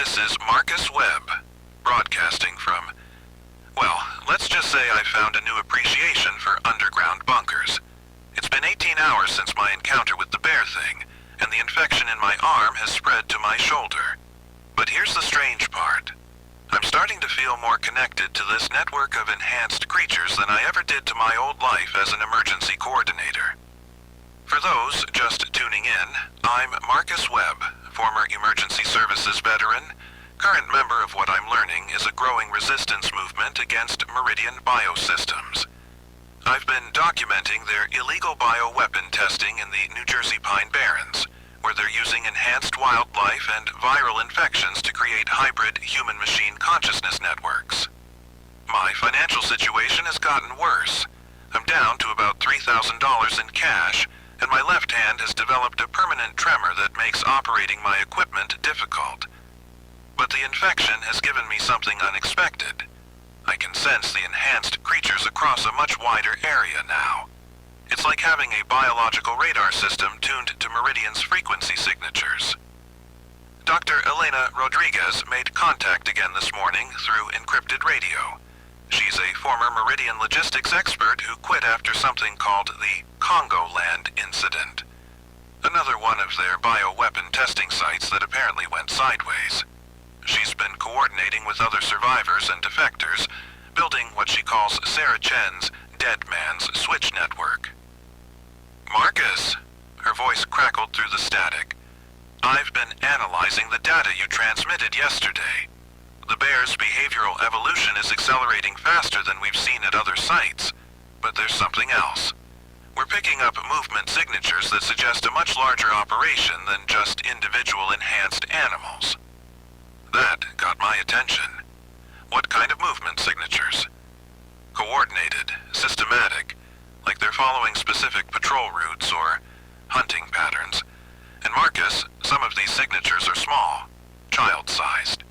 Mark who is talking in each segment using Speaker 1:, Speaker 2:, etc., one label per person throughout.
Speaker 1: This is Marcus Webb, broadcasting from, well, let's just say I found a new appreciation for underground bunkers. It's been 18 hours since my encounter with the bear thing, and the infection in my arm has spread to my shoulder. But here's the strange part. I'm starting to feel more connected to this network of enhanced creatures than I ever did to my old life as an emergency coordinator. For those just tuning in, I'm Marcus Webb, former emergency services veteran. Current member of what I'm learning is a growing resistance movement against Meridian BioSystems. I've been documenting their illegal bioweapon testing in the New Jersey Pine Barrens, where they're using enhanced wildlife and viral infections to create hybrid human-machine consciousness networks. My financial situation has gotten worse. I'm down to about $3,000 in cash, and my left hand has developed a permanent tremor that makes operating my equipment difficult. But the infection has given me something unexpected. I can sense the enhanced creatures across a much wider area now. It's like having a biological radar system tuned to Meridian's frequency signatures. Dr. Elena Rodriguez made contact again this morning through encrypted radio. She's a former Meridian logistics expert who quit after something called the Congoland incident. Another one of their bioweapon testing sites that apparently went sideways. She's been coordinating with other survivors and defectors, building what she calls Sarah Chen's Dead Man's Switch Network. Marcus, her voice crackled through the static. I've been analyzing the data you transmitted yesterday. The bear's behavioral evolution is accelerating faster than we've seen at other sites, but there's something else. We're picking up movement signatures that suggest a much larger operation than just individual enhanced animals. That got my attention. What kind of movement signatures? Coordinated, systematic, like they're following specific patrol routes or hunting patterns. And Marcus, some of these signatures are small, child-sized.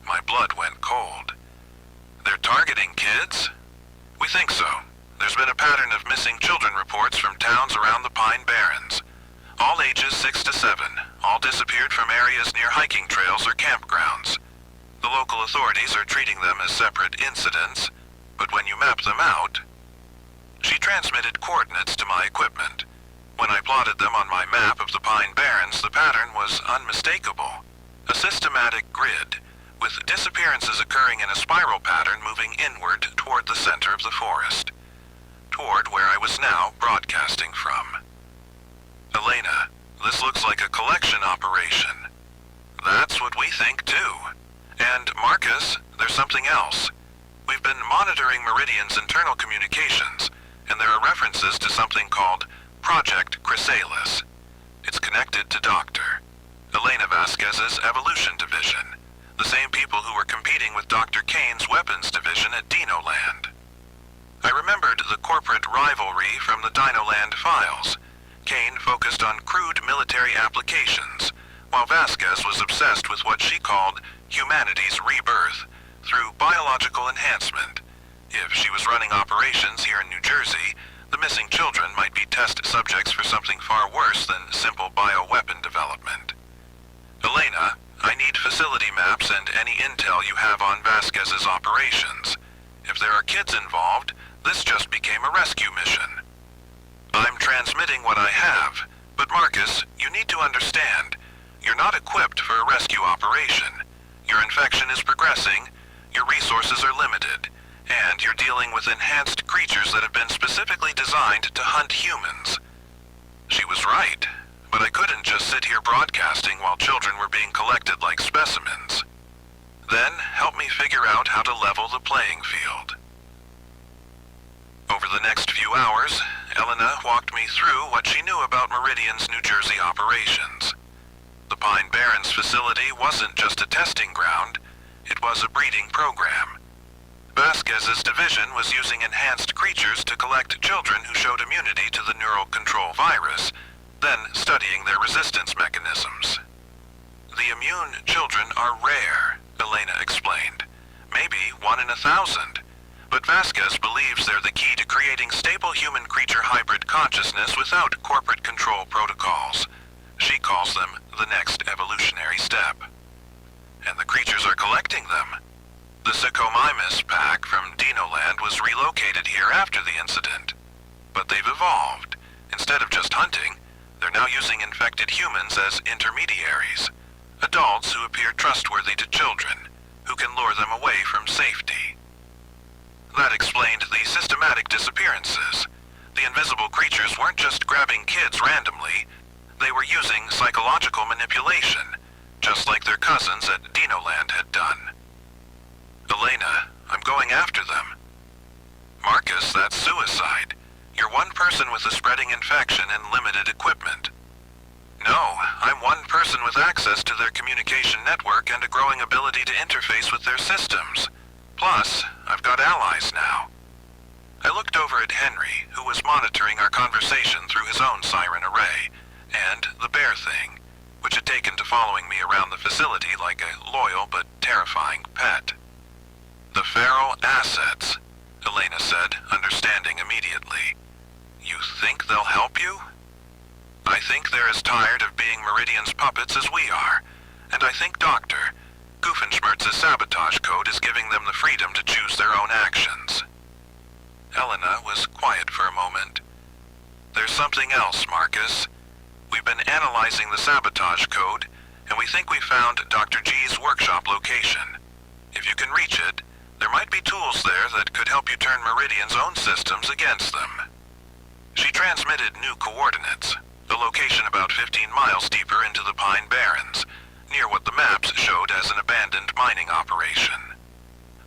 Speaker 1: My blood went cold. They're targeting kids? We think so. There's been a pattern of missing children reports from towns around the Pine Barrens. All ages 6 to 7, all disappeared from areas near hiking trails or campgrounds. The local authorities are treating them as separate incidents, but when you map them out... She transmitted coordinates to my equipment. When I plotted them on my map of the Pine Barrens, the pattern was unmistakable. A systematic grid, with disappearances occurring in a spiral pattern moving inward toward the center of the forest, toward where I was now broadcasting from. Elena, this looks like a collection operation. That's what we think too. And Marcus, there's something else. We've been monitoring Meridian's internal communications, and there are references to something called Project Chrysalis. It's connected to Dr. Elena Vasquez's Evolution Division, the same people who were competing with Dr. Kane's Weapons Division at Dinoland. I remembered the corporate rivalry from the Dinoland files. Kane focused on crude military applications, while Vasquez was obsessed with what she called humanity's rebirth through biological enhancement. If she was running operations here in New Jersey, the missing children might be test subjects for something far worse than simple bioweapon development. Elena, I need facility maps and any intel you have on Vasquez's operations. If there are kids involved, this just became a rescue mission. I'm transmitting what I have, but Marcus, you need to understand, you're not equipped for a rescue operation. Your infection is progressing, your resources are limited, and you're dealing with enhanced creatures that have been specifically designed to hunt humans. She was right, but I couldn't just sit here broadcasting while children were being collected like specimens. Then, help me figure out how to level the playing field. Over the next few hours, Elena walked me through what she knew about Meridian's New Jersey operations. The Pine Barrens facility wasn't just a testing ground, it was a breeding program. Vasquez's division was using enhanced creatures to collect children who showed immunity to the neural control virus, then studying their resistance mechanisms. The immune children are rare, Elena explained. Maybe 1 in 1,000. But Vasquez believes they're the key to creating stable human-creature hybrid consciousness without corporate control protocols. She calls them the next evolutionary step. and the creatures are collecting them. The Sycomimus pack from Dinoland was relocated here after the incident. But they've evolved. Instead of just hunting, they're now using infected humans as intermediaries. Adults who appear trustworthy to children, who can lure them away from safety. That explained the systematic disappearances. The invisible creatures weren't just grabbing kids randomly, they were using psychological manipulation, just like their cousins at Dinoland had done. Elena, I'm going after them. Marcus, that's suicide. You're one person with a spreading infection and limited equipment. No, I'm one person with access to their communication network and a growing ability to interface with their systems. Plus, I've got allies now. I looked over at Henry, who was monitoring our conversation through his own siren array, and the bear thing, which had taken to following me around the facility like a loyal but terrifying pet. The feral assets, Elena said, understanding immediately. You think they'll help you? I think they're as tired of being Meridian's puppets as we are, and I think Dr. Goofenschmertz's sabotage code is giving them the freedom to choose their own actions. Elena was quiet for a moment. There's something else, Marcus. We've been analyzing the sabotage code, and we think we found Dr. G's workshop location. If you can reach it, there might be tools there that could help you turn Meridian's own systems against them. She transmitted new coordinates, a location about 15 miles deeper into the Pine Barrens, near what the maps showed as an abandoned mining operation.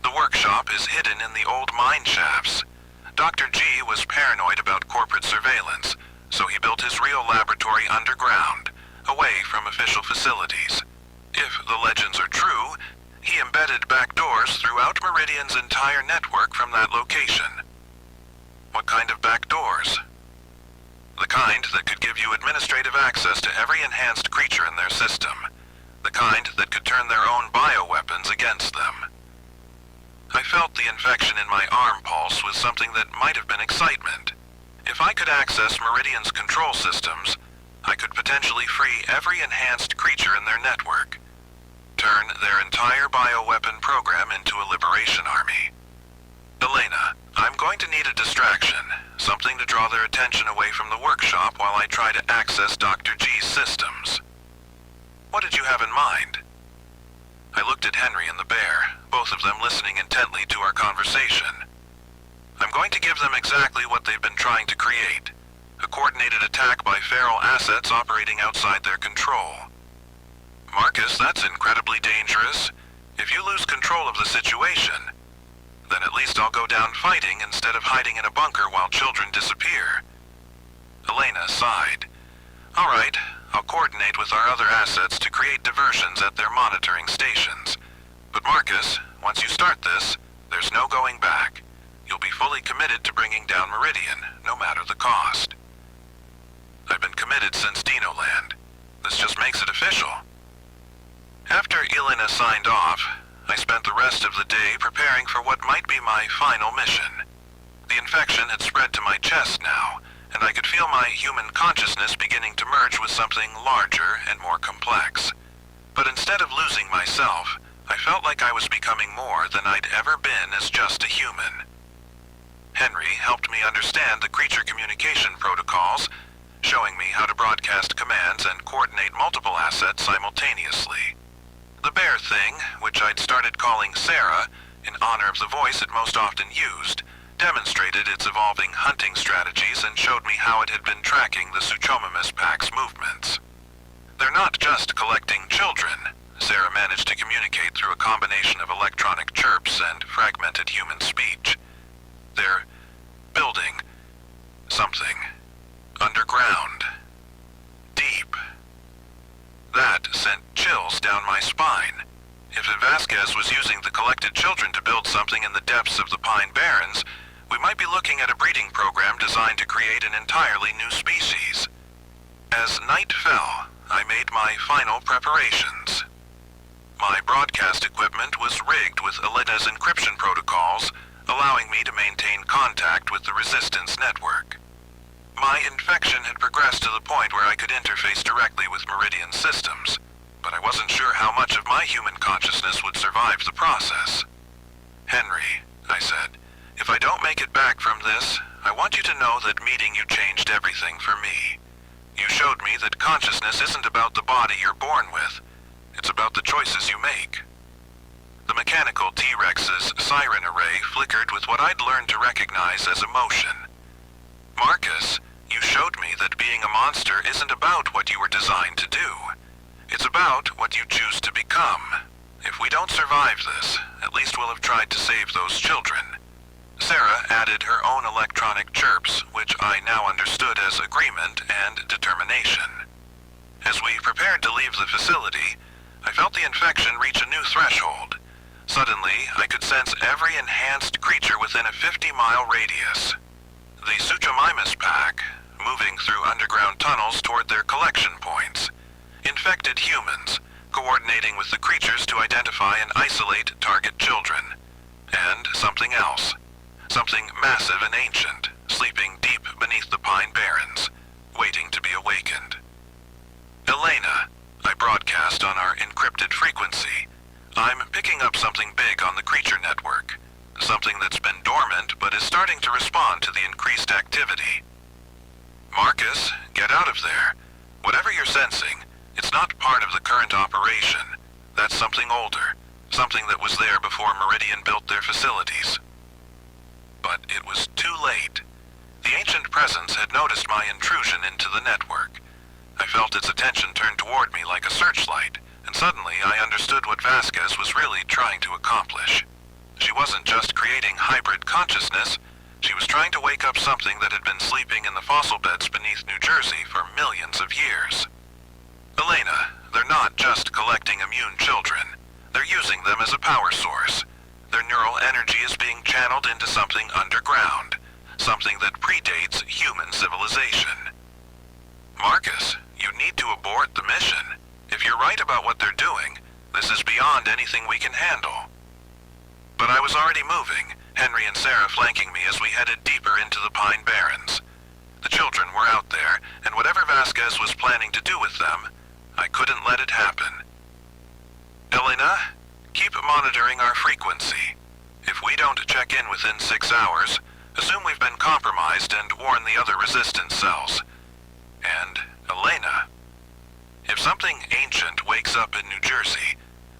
Speaker 1: The workshop is hidden in the old mine shafts. Dr. G was paranoid about corporate surveillance, so he built his real laboratory underground, away from official facilities. If the legends are true, he embedded backdoors throughout Meridian's entire network from that location. What kind of backdoors? The kind that could give you administrative access to every enhanced creature in their system. The kind that could turn their own bioweapons against them. I felt the infection in my arm pulse with something that might have been excitement. If I could access Meridian's control systems, I could potentially free every enhanced creature in their network. Turn their entire bioweapon program into a liberation army. Elena, I'm going to need a distraction, something to draw their attention away from the workshop while I try to access Dr. G's systems. What did you have in mind? I looked at Henry and the bear, both of them listening intently to our conversation. I'm going to give them exactly what they've been trying to create, a coordinated attack by feral assets operating outside their control. Marcus, that's incredibly dangerous. If you lose control of the situation, then at least I'll go down fighting instead of hiding in a bunker while children disappear. Elena sighed. All right, I'll coordinate with our other assets to create diversions at their monitoring stations. But Marcus, once you start this, there's no going back. You'll be fully committed to bringing down Meridian, no matter the cost. I've been committed since Dinoland. This just makes it official. After Elena signed off, I spent the rest of the day preparing for what might be my final mission. The infection had spread to my chest now, and I could feel my human consciousness beginning to merge with something larger and more complex. But instead of losing myself, I felt like I was becoming more than I'd ever been as just a human. Henry helped me understand the creature communication protocols, showing me how to broadcast commands and coordinate multiple assets simultaneously. The bear thing, which I'd started calling Sarah, in honor of the voice it most often used, demonstrated its evolving hunting strategies and showed me how it had been tracking the Sycomimus pack's movements. They're not just collecting children. Sarah managed to communicate through a combination of electronic chirps and fragmented human speech. They're building something underground, deep. That sent chills down my spine. If Vasquez was using the collected children to build something in the depths of the Pine Barrens, we might be looking at a breeding program designed to create an entirely new species. As night fell, I made my final preparations. My broadcast equipment was rigged with Elena's encryption protocols, allowing me to maintain contact with the Resistance network. My infection had progressed to the point where I could interface directly with Meridian systems, but I wasn't sure how much of my human consciousness would survive the process. "Henry," I said, "if I don't make it back from this, I want you to know that meeting you changed everything for me. You showed me that consciousness isn't about the body you're born with. It's about the choices you make." The mechanical T-Rex's siren array flickered with what I'd learned to recognize as emotion. "Marcus, you showed me that being a monster isn't about what you were designed to do. It's about what you choose to become. If we don't survive this, at least we'll have tried to save those children." Sarah added her own electronic chirps, which I now understood as agreement and determination. As we prepared to leave the facility, I felt the infection reach a new threshold. Suddenly, I could sense every enhanced creature within a 50-mile radius. The Suchomimus pack, moving through underground tunnels toward their collection points. Infected humans, coordinating with the creatures to identify and isolate target children. And something else. Something massive and ancient, sleeping deep beneath the Pine Barrens, waiting to be awakened. "Elena," I broadcast on our encrypted frequency, "I'm picking up something big on the creature network. Something that's been dormant but is starting to respond to the increased activity." "Marcus, get out of there. Whatever you're sensing, it's not part of the current operation. That's something older, something that was there before Meridian built their facilities." But it was too late. The ancient presence had noticed my intrusion into the network. I felt its attention turn toward me like a searchlight, and suddenly I understood what Vasquez was really trying to accomplish. She wasn't just creating hybrid consciousness, she was trying to wake up something that had been sleeping in the fossil beds beneath New Jersey for millions of years. "Elena, they're not just collecting immune children. They're using them as a power source. Their neural energy is being channeled into something underground, something that predates human civilization." "Marcus, you need to abort the mission. If you're right about what they're doing, this is beyond anything we can handle." But I was already moving, Henry and Sarah flanking me as we headed deeper into the Pine Barrens. The children were out there, and whatever Vasquez was planning to do with them, I couldn't let it happen. "Elena, keep monitoring our frequency. If we don't check in within 6 hours, assume we've been compromised and warn the other resistance cells. And, Elena, if something ancient wakes up in New Jersey,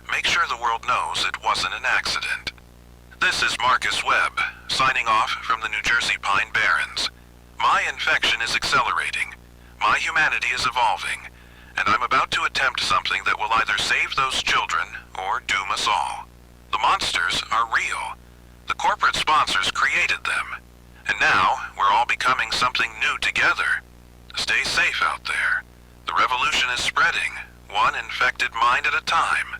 Speaker 1: make sure the world knows it wasn't an accident." This is Marcus Webb, signing off from the New Jersey Pine Barrens. My infection is accelerating. My humanity is evolving. And I'm about to attempt something that will either save those children or doom us all. The monsters are real. The corporate sponsors created them. And now we're all becoming something new together. Stay safe out there. The revolution is spreading, one infected mind at a time.